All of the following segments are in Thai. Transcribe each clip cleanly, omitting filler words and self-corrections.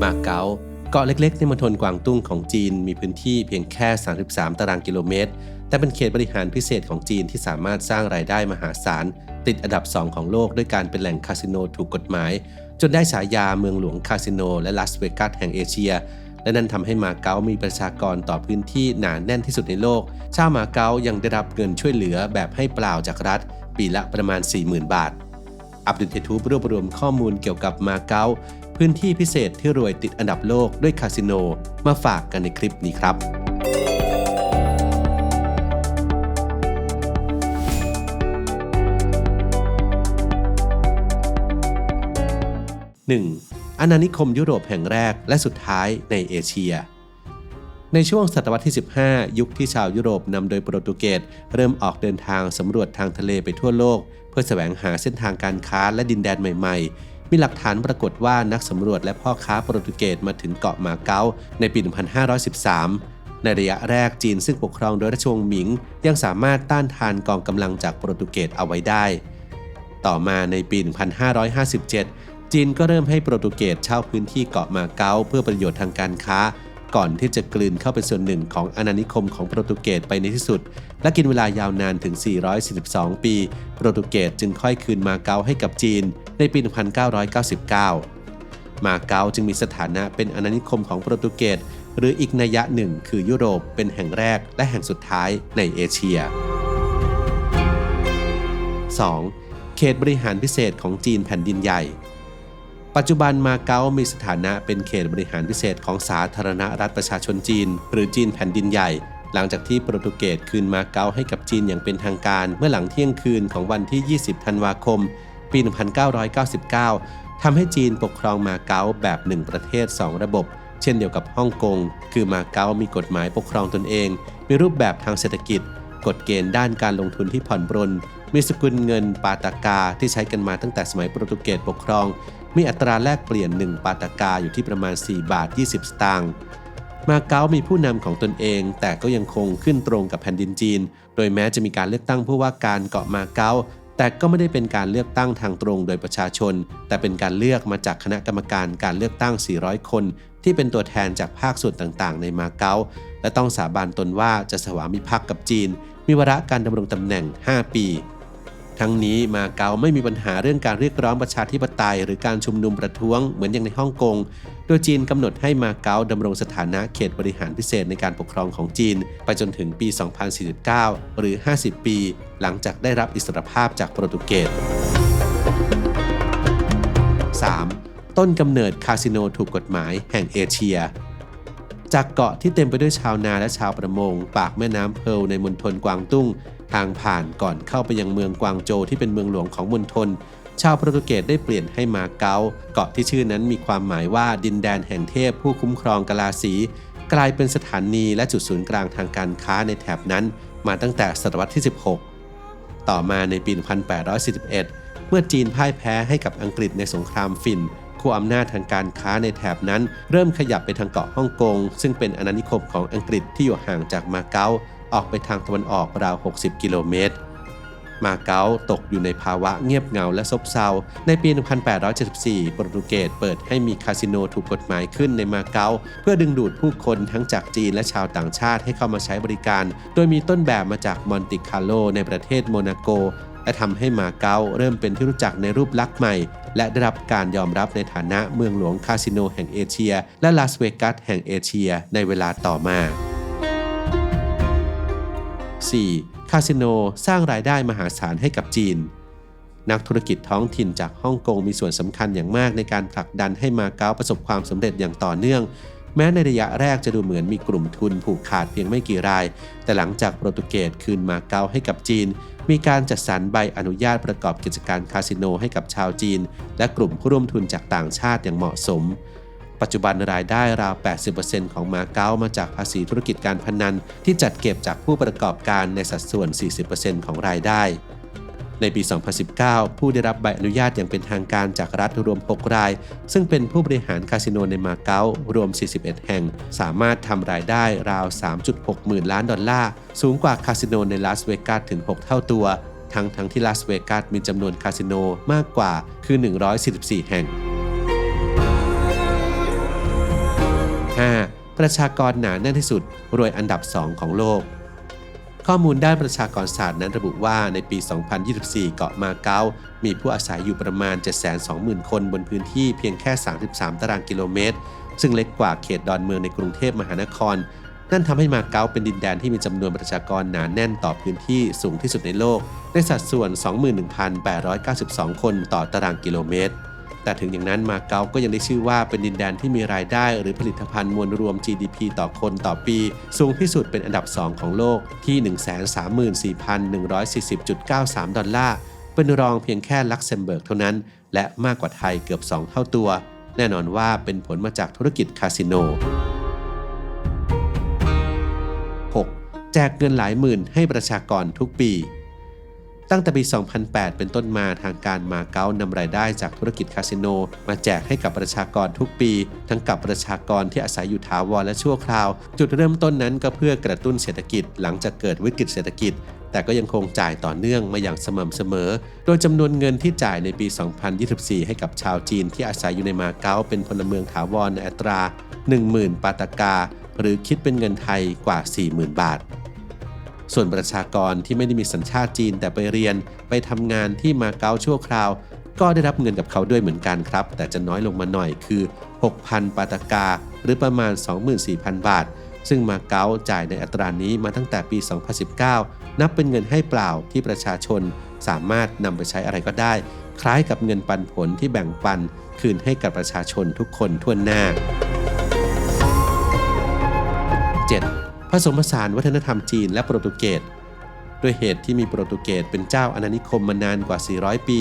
มาเก๊าเกาะเล็กๆในมณฑลกวางตุ้งของจีนมีพื้นที่เพียงแค่33ตารางกิโลเมตรแต่เป็นเขตบริหารพิเศษของจีนที่สามารถสร้างรายได้มหาศาลติดอันดับ2ของโลกด้วยการเป็นแหล่งคาสิโนถูกกฎหมายจนได้ฉายาเมืองหลวงคาสิโนและลาสเวกัสแห่งเอเชียและนั่นทำให้มาเก๊ามีประชากรต่อพื้นที่หนาแน่นที่สุดในโลกชาวมาเก๊ายังได้รับเงินช่วยเหลือแบบให้เปล่าจากรัฐปีละประมาณ 40,000 บาทอับดุลเททูบรวบรวมข้อมูลเกี่ยวกับมาเก๊าพื้นที่พิเศษที่รวยติดอันดับโลกด้วยคาสิโนมาฝากกันในคลิปนี้ครับ 1. อาณานิคมยุโรปแห่งแรกและสุดท้ายในเอเชียในช่วงศตวรรษที่ 15 ยุคที่ชาวยุโรปนำโดยโปรตุเกสเริ่มออกเดินทางสำรวจทางทะเลไปทั่วโลกเพื่อแสวงหาเส้นทางการค้าและดินแดนใหม่ๆมีหลักฐานปรากฏว่านักสำรวจและพ่อค้าโปรตุเกสมาถึงเกาะมาเก๊าในปี 1513 ในระยะแรกจีนซึ่งปกครองโดยราชวงศ์หมิงยังสามารถต้านทานกองกำลังจากโปรตุเกสเอาไว้ได้ต่อมาในปี 1557 จีนก็เริ่มให้โปรตุเกสเช่าพื้นที่เกาะมาเก๊าเพื่อประโยชน์ทางการค้าก่อนที่จะกลืนเข้าเป็นส่วนหนึ่งของอาณานิคมของโปรตุเกสไปในที่สุดและกินเวลายาวนานถึง 442 ปีโปรตุเกสจึงค่อยคืนมาเก๊าให้กับจีนในปี 1999 มาเก๊าจึงมีสถานะเป็นอาณานิคมของโปรตุเกสหรืออีกนัยยะหนึ่งคือยุโรปเป็นแห่งแรกและแห่งสุดท้ายในเอเชีย 2. เขตบริหารพิเศษของจีนแผ่นดินใหญ่ปัจจุบันมาเก๊ามีสถานะเป็นเขตบริหารพิเศษของสาธารณรัฐประชาชนจีนหรือจีนแผ่นดินใหญ่หลังจากที่โปรตุเกสคืนมาเก๊าให้กับจีนอย่างเป็นทางการเมื่อหลังเที่ยงคืนของวันที่ 20 ธันวาคม ปี 1999 ทำให้จีนปกครองมาเก๊าแบบ1ประเทศ2ระบบเช่นเดียวกับฮ่องกงคือมาเก๊ามีกฎหมายปกครองตนเองมีรูปแบบทางเศรษฐกิจกฎเกณฑ์ด้านการลงทุนที่ผ่อนปรนมีสกุลเงินปาตากาที่ใช้กันมาตั้งแต่สมัยโปรตุเกสปกครองมีอัตราแลกเปลี่ยน1ปาตากาอยู่ที่ประมาณ4 บาท 20 สตางค์มาเก๊ามีผู้นำของตนเองแต่ก็ยังคงขึ้นตรงกับแผ่นดินจีนโดยแม้จะมีการเลือกตั้งผู้ว่าการเกาะมาเก๊าแต่ก็ไม่ได้เป็นการเลือกตั้งทางตรงโดยประชาชนแต่เป็นการเลือกมาจากคณะกรรมการการเลือกตั้ง 400 คนที่เป็นตัวแทนจากภาคส่วนต่างๆในมาเก๊าและต้องสาบานตนว่าจะสวามิภักดิ์กับจีนมีวาระการดำรงตำแหน่ง 5 ปีทั้งนี้มาเก๊าไม่มีปัญหาเรื่องการเรียกร้องประชาธิปไตยหรือการชุมนุมประท้วงเหมือนอย่างในฮ่องกงโดยจีนกำหนดให้มาเก๊าดำรงสถานะเขตบริหารพิเศษในการปกครองของจีนไปจนถึงปี 2049 หรือ 50 ปีหลังจากได้รับอิสรภาพจากโปรตุเกส 3. ต้นกำเนิดคาสิโนถูกกฎหมายแห่งเอเชียจากเกาะที่เต็มไปด้วยชาวนาและชาวประมงปากแม่น้ำเพิร์ลในมณฑลกวางตุ้งทางผ่านก่อนเข้าไปยังเมืองกวางโจวที่เป็นเมืองหลวงของมณฑลชาวโปรตุเกสได้เปลี่ยนให้มาเก๊าเกาะที่ชื่อนั้นมีความหมายว่าดินแดนแห่งเทพผู้คุ้มครองกาลาสีกลายเป็นสถานีและจุดศูนย์กลางทางการค้าในแถบนั้นมาตั้งแต่ศตวรรษที่ 16 ต่อมาในปี 1841 เมื่อจีนพ่ายแพ้ให้กับอังกฤษในสงครามฟินคู่อำนาจทางการค้าในแถบนั้นเริ่มขยับไปทางเกาะฮ่องกงซึ่งเป็นอาณานิคมของอังกฤษที่อยู่ห่างจากมาเก๊าออกไปทางตะวันออกราว 60 กิโลเมตรมาเก๊าตกอยู่ในภาวะเงียบเหงาและซบเซาในปี 1874 โปรตุเกสเปิดให้มีคาสิโนถูกกฎหมายขึ้นในมาเก๊าเพื่อดึงดูดผู้คนทั้งจากจีนและชาวต่างชาติให้เข้ามาใช้บริการโดยมีต้นแบบมาจากมอนติคาร์โลในประเทศโมนาโกและทำให้มาเก๊าเริ่มเป็นที่รู้จักในรูปลักษณ์ใหม่และได้รับการยอมรับในฐานะเมืองหลวงคาสิโนแห่งเอเชียและลาสเวกัสแห่งเอเชียในเวลาต่อมา 4. คาสิโนสร้างรายได้มหาศาลให้กับจีนนักธุรกิจท้องถิ่นจากฮ่องกงมีส่วนสำคัญอย่างมากในการผลักดันให้มาเก๊าประสบความสำเร็จอย่างต่อเนื่องแม้ในระยะแรกจะดูเหมือนมีกลุ่มทุนผูกขาดเพียงไม่กี่รายแต่หลังจากโปรตุเกสคืนมาเก๊าให้กับจีนมีการจัดสรรใบอนุญาตประกอบกิจการคาสิโนให้กับชาวจีนและกลุ่มผู้ร่วมทุนจากต่างชาติอย่างเหมาะสมปัจจุบันรายได้ราว 80% ของมาเก๊ามาจากภาษีธุรกิจการพนันที่จัดเก็บจากผู้ประกอบการในสัดส่วน 40% ของรายได้ในปี 2019 ผู้ได้รับใบอนุญาตอย่างเป็นทางการจากรัฐรวม 6 รายซึ่งเป็นผู้บริหารคาสิโนในมาเก๊ารวม 41 แห่งสามารถทำรายได้ราว 3.6 หมื่นล้านดอลลาร์สูงกว่าคาสิโนในลาสเวกัสถึง 6 เท่าตัวทั้งที่ลาสเวกัสมีจำนวนคาสิโนมากกว่าคือ 144 แห่ง ประชากรหนาแน่นที่สุดรวยอันดับ 2 ของโลกข้อมูลด้านประชากรศาสตร์นั้นระบุว่าในปี 2024 เกาะมาเก๊ามีผู้อาศัยอยู่ประมาณ 720,000 คนบนพื้นที่เพียงแค่ 33 ตารางกิโลเมตรซึ่งเล็กกว่าเขตดอนเมืองในกรุงเทพมหานครนั่นทำให้มาเก๊าเป็นดินแดนที่มีจำนวนประชากรหนาแน่นต่อพื้นที่สูงที่สุดในโลกในสัดส่วน 21,892 คนต่อตารางกิโลเมตรแต่ถึงอย่างนั้นมาเก๊าก็ยังได้ชื่อว่าเป็นดินแดนที่มีรายได้หรือผลิตภัณฑ์มวลรวม GDP ต่อคนต่อปีสูงที่สุดเป็นอันดับ 2 ของโลกที่ 134,140.93 ดอลลาร์เป็นรองเพียงแค่ลักเซมเบิร์กเท่านั้นและมากกว่าไทยเกือบ 2 เท่าตัวแน่นอนว่าเป็นผลมาจากธุรกิจคาสิโน 6. แจกเงินหลายหมื่นให้ประชากรทุกปีตั้งแต่ปี 2008 เป็นต้นมาทางการมาเก๊านำรายได้จากธุรกิจคาสิโนมาแจกให้กับประชากรทุกปีทั้งกับประชากรที่อาศัยอยู่ถาวรและชั่วคราวจุดเริ่มต้นนั้นก็เพื่อกระตุ้นเศรษฐกิจหลังจากเกิดวิกฤตเศรษฐกิจแต่ก็ยังคงจ่ายต่อเนื่องมาอย่างสม่ำเสมอโดยจำนวนเงินที่จ่ายในปี 2024 ให้กับชาวจีนที่อาศัยอยู่ในมาเก๊าเป็นพลเมืองถาวรในอัตรา 10,000 ปาตากาหรือคิดเป็นเงินไทยกว่า 40,000 บาทส่วนประชากรที่ไม่ได้มีสัญชาติจีนแต่ไปเรียนไปทำงานที่มาเก๊าชั่วคราวก็ได้รับเงินกับเขาด้วยเหมือนกันครับแต่จะน้อยลงมาหน่อยคือ 6,000 ปาตากาหรือประมาณ 24,000 บาทซึ่งมาเก๊าจ่ายในอัตรานี้มาตั้งแต่ปี 2019 นับเป็นเงินให้เปล่าที่ประชาชนสามารถนำไปใช้อะไรก็ได้คล้ายกับเงินปันผลที่แบ่งปันคืนให้กับประชาชนทุกคนทั่วหน้า 7. ผสมผสานวัฒนธรรมจีนและโปรตุเกสด้วยเหตุที่มีโปรตุเกสเป็นเจ้าอาณานิคมมานานกว่า 400 ปี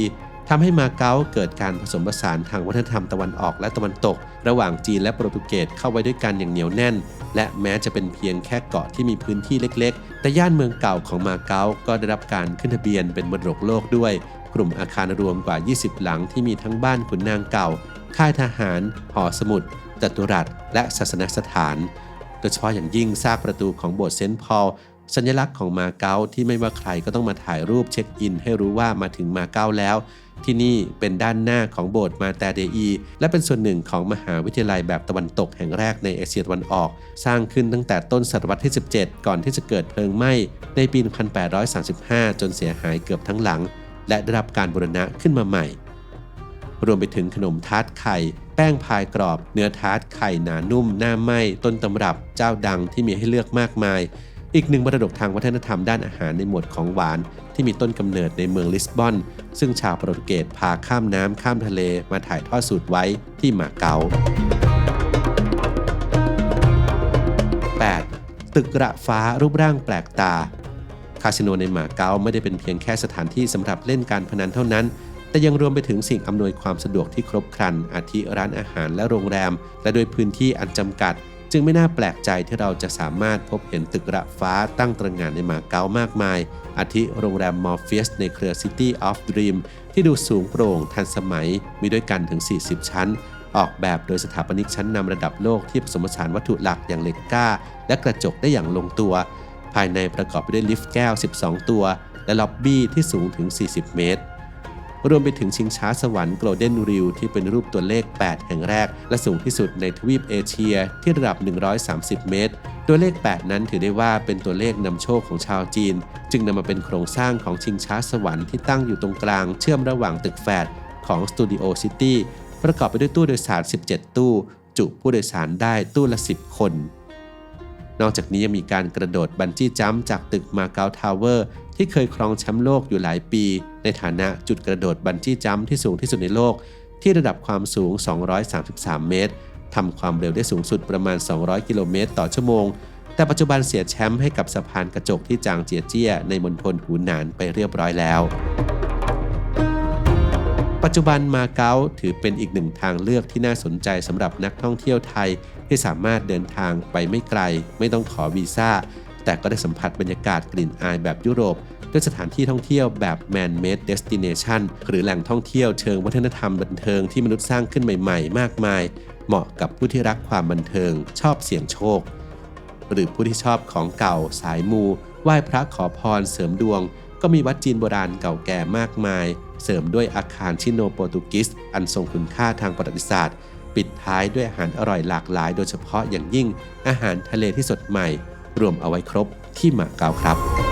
ทำให้มาเก๊าเกิดการผสมผสานทางวัฒนธรรมตะวันออกและตะวันตกระหว่างจีนและโปรตุเกสเข้าไว้ด้วยกันอย่างเหนียวแน่นและแม้จะเป็นเพียงแค่เกาะที่มีพื้นที่เล็กๆแต่ย่านเมืองเก่าของมาเก๊าก็ได้รับการขึ้นทะเบียนเป็นมรดกโลกด้วยกลุ่มอาคารรวมกว่า 20 หลังที่มีทั้งบ้านขุนนางเก่าค่ายทหารหอสมุดจัตุรัสและศาสนสถานโดยเฉพาะอย่างยิ่งซากประตูของโบสถ์เซนต์พอลสัญลักษณ์ของมาเก๊าที่ไม่ว่าใครก็ต้องมาถ่ายรูปเช็คอินให้รู้ว่ามาถึงมาเก๊าแล้วที่นี่เป็นด้านหน้าของโบสถ์มาแตเดอีและเป็นส่วนหนึ่งของมหาวิทยาลัยแบบตะวันตกแห่งแรกในเอเชียตะวันออกสร้างขึ้นตั้งแต่ต้นศตวรรษที่ 17 ก่อนที่จะเกิดเพลิงไหม้ในปี 1835 จนเสียหายเกือบทั้งหลังและได้รับการบูรณะขึ้นมาใหม่รวมไปถึงขนมทาร์ตไข่แป้งพายกรอบเนื้อทาร์ตไข่หนานุ่มหน้าไหม้ต้นตำรับเจ้าดังที่มีให้เลือกมากมายอีกหนึ่งมรดกทางวัฒนธรรมด้านอาหารในหมวดของหวานที่มีต้นกำเนิดในเมืองลิสบอนซึ่งชาวโปรตุเกสพาข้ามน้ำข้ามทะเลมาถ่ายทอดสูตรไว้ที่มาเก๊า 8. ตึกระฟ้ารูปร่างแปลกตาคาสิโนในมาเก๊าไม่ได้เป็นเพียงแค่สถานที่สำหรับเล่นการพนันเท่านั้นแต่ยังรวมไปถึงสิ่งอำนวยความสะดวกที่ครบครันอาทิร้านอาหารและโรงแรมและโดยพื้นที่อันจำกัดจึงไม่น่าแปลกใจที่เราจะสามารถพบเห็นตึกระฟ้าตั้งตระหง่านในมาเก๊ามากมายอาทิโรงแรมมอร์เฟียสในเครือ City of Dream ที่ดูสูงโปร่งทันสมัยมีด้วยกันถึง 40 ชั้นออกแบบโดยสถาปนิกชั้นนำระดับโลกที่ผสมผสานวัตถุหลักอย่างเหล็กกล้าและกระจกได้อย่างลงตัวภายในประกอบไปด้วยลิฟต์แก้ว 12 ตัวและล็อบบี้ที่สูงถึง 40 เมตรรวมไปถึงชิงช้าสวรรค์โกลเด้นริวที่เป็นรูปตัวเลข 8 แห่งแรกและสูงที่สุดในทวีปเอเชียที่ระดับ 130 เมตรตัวเลข 8 นั้นถือได้ว่าเป็นตัวเลขนำโชคของชาวจีนจึงนำมาเป็นโครงสร้างของชิงช้าสวรรค์ที่ตั้งอยู่ตรงกลางเชื่อมระหว่างตึกแฝดของสตูดิโอซิตี้ประกอบไปด้วยตู้โดยสาร 17 ตู้จุผู้โดยสารได้ตู้ละ 10 คนนอกจากนี้ยังมีการกระโดดบันจี้จัมป์จากตึกมาเก๊าทาวเวอร์ที่เคยครองแชมป์โลกอยู่หลายปีในฐานะจุดกระโดดบันจี้จัมป์ที่สูงที่สุดในโลกที่ระดับความสูง 233 เมตรทำความเร็วได้สูงสุดประมาณ 200 กิโลเมตรต่อชั่วโมงแต่ปัจจุบันเสียแชมป์ให้กับสะพานกระจกที่จางเจียเจี้ยในมณฑลหูหนานไปเรียบร้อยแล้วปัจจุบันมาเก๊าถือเป็นอีกหนึ่งทางเลือกที่น่าสนใจสำหรับนักท่องเที่ยวไทยที่สามารถเดินทางไปไม่ไกลไม่ต้องขอวีซ่าแต่ก็ได้สัมผัสบรรยากาศกลิ่นอายแบบยุโรปด้วยสถานที่ท่องเที่ยวแบบ Man-made Destination หรือแหล่งท่องเที่ยวเชิงวัฒนธรรมบันเทิงที่มนุษย์สร้างขึ้นใหม่ๆมากมายเหมาะกับผู้ที่รักความบันเทิงชอบเสี่ยงโชคหรือผู้ที่ชอบของเก่าสายมูไหว้พระขอพรเสริมดวงก็มีวัดจีนโบราณเก่าแก่มากมายเสริมด้วยอาคารชิโนโปรตุกิสอันทรงคุณค่าทางประวัติศาสตร์ ปิดท้ายด้วยอาหารอร่อยหลากหลายโดยเฉพาะอย่างยิ่งอาหารทะเลที่สดใหม่รวมเอาไว้ครบที่มาเก๊าครับ